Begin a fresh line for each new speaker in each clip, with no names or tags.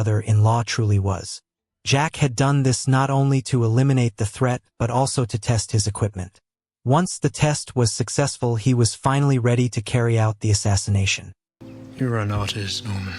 brother-in-law truly was. Jack had done this not only to eliminate the threat but also to test his equipment. Once the test was successful, he was finally ready to carry out the assassination.
You're an artist, Norman.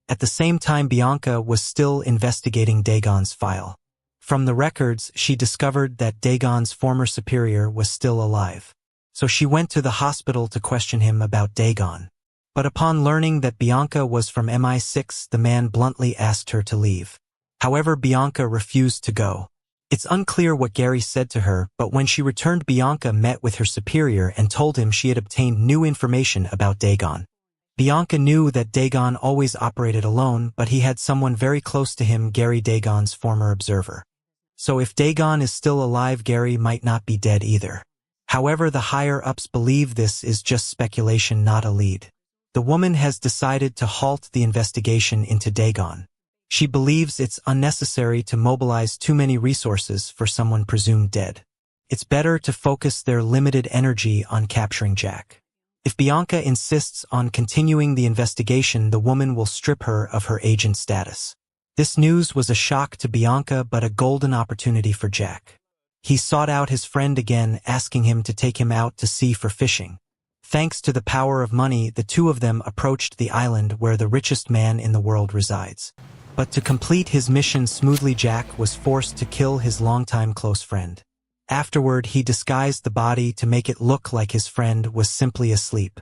At the same time, Bianca was still investigating Dagon's file. From the records, she discovered that Dagon's former superior was still alive. So she went to the hospital to question him about Dagon. But upon learning that Bianca was from MI6, the man bluntly asked her to leave. However, Bianca refused to go. It's unclear what Gary said to her, but when she returned, Bianca met with her superior and told him she had obtained new information about Dagon. Bianca knew that Dagon always operated alone, but he had someone very close to him, Gary, Dagon's former observer. So if Dagon is still alive, Gary might not be dead either. However, the higher-ups believe this is just speculation, not a lead. The woman has decided to halt the investigation into Dagon. She believes it's unnecessary to mobilize too many resources for someone presumed dead. It's better to focus their limited energy on capturing Jack. If Bianca insists on continuing the investigation, the woman will strip her of her agent status. This news was a shock to Bianca, but a golden opportunity for Jack. He sought out his friend again, asking him to take him out to sea for fishing. Thanks to the power of money, the two of them approached the island where the richest man in the world resides. But to complete his mission smoothly, Jack was forced to kill his longtime close friend. Afterward, he disguised the body to make it look like his friend was simply asleep.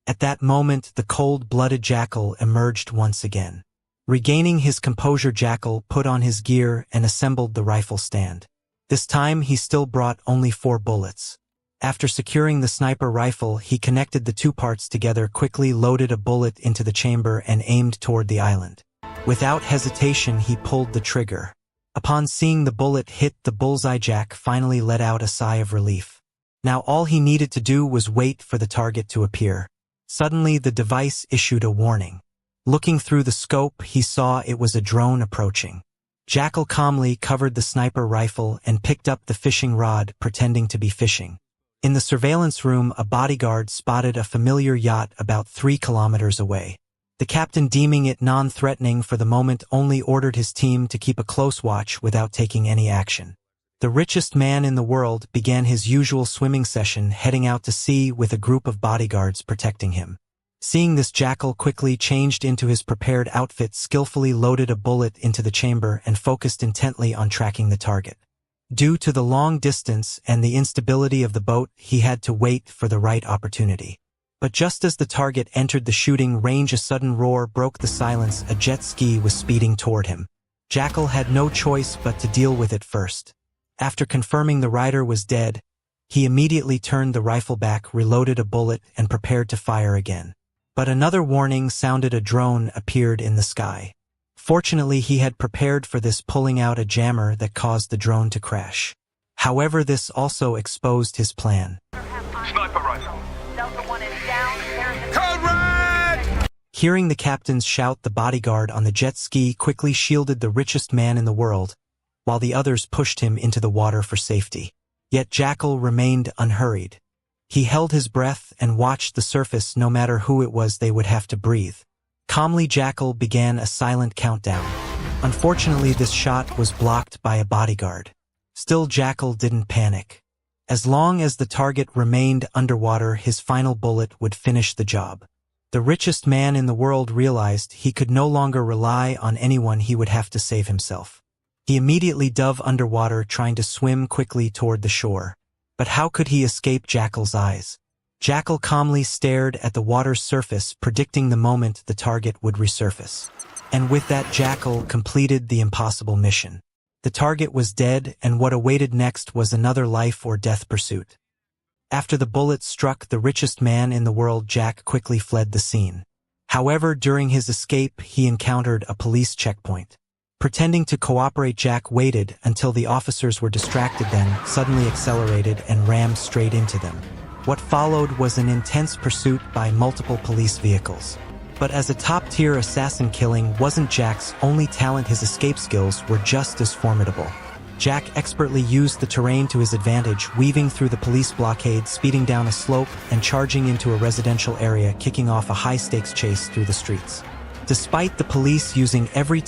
At that moment, the cold-blooded Jackal emerged once again. Regaining his composure, Jackal put on his gear and assembled the rifle stand. This time, he still brought only 4 bullets. After securing the sniper rifle, he connected the 2 parts together, quickly loaded a bullet into the chamber and aimed toward the island. Without hesitation, he pulled the trigger. Upon seeing the bullet hit the bullseye, Jack finally let out a sigh of relief. Now all he needed to do was wait for the target to appear. Suddenly, the device issued a warning. Looking through the scope, he saw it was a drone approaching. Jackal calmly covered the sniper rifle and picked up the fishing rod, pretending to be fishing. In the surveillance room, a bodyguard spotted a familiar yacht about 3 kilometers away. The captain, deeming it non-threatening for the moment, only ordered his team to keep a close watch without taking any action. The richest man in the world began his usual swimming session, heading out to sea with a group of bodyguards protecting him. Seeing this, Jackal quickly changed into his prepared outfit, skillfully loaded a bullet into the chamber, and focused intently on tracking the target. Due to the long distance and the instability of the boat, he had to wait for the right opportunity. But just as the target entered the shooting range, a sudden roar broke the silence. A jet ski was speeding toward him. Jackal had no choice but to deal with it first. After confirming the rider was dead, he immediately turned the rifle back, reloaded a bullet, and prepared to fire again. But another warning sounded. A drone appeared in the sky. Fortunately, he had prepared for this, pulling out a jammer that caused the drone to crash. However, this also exposed his plan.
Sniper rifle.
Delta 1 is down.
Code red!
Hearing the captain's shout, the bodyguard on the jet ski quickly shielded the richest man in the world, while the others pushed him into the water for safety. Yet Jackal remained unhurried. He held his breath and watched the surface. No matter who it was, they would have to breathe. Calmly, Jackal began a silent countdown. Unfortunately, this shot was blocked by a bodyguard. Still, Jackal didn't panic. As long as the target remained underwater, his final bullet would finish the job. The richest man in the world realized he could no longer rely on anyone. He would have to save himself. He immediately dove underwater, trying to swim quickly toward the shore. But how could he escape Jackal's eyes? Jackal calmly stared at the water's surface, predicting the moment the target would resurface. And with that, Jackal completed the impossible mission. The target was dead, and what awaited next was another life-or-death pursuit. After the bullet struck the richest man in the world, Jack quickly fled the scene. However, during his escape, he encountered a police checkpoint. Pretending to cooperate, Jack waited until the officers were distracted, then suddenly accelerated and rammed straight into them. What followed was an intense pursuit by multiple police vehicles. But as a top-tier assassin, killing wasn't Jack's only talent. His escape skills were just as formidable. Jack expertly used the terrain to his advantage, weaving through the police blockade, speeding down a slope, and charging into a residential area, kicking off a high-stakes chase through the streets. Despite the police using every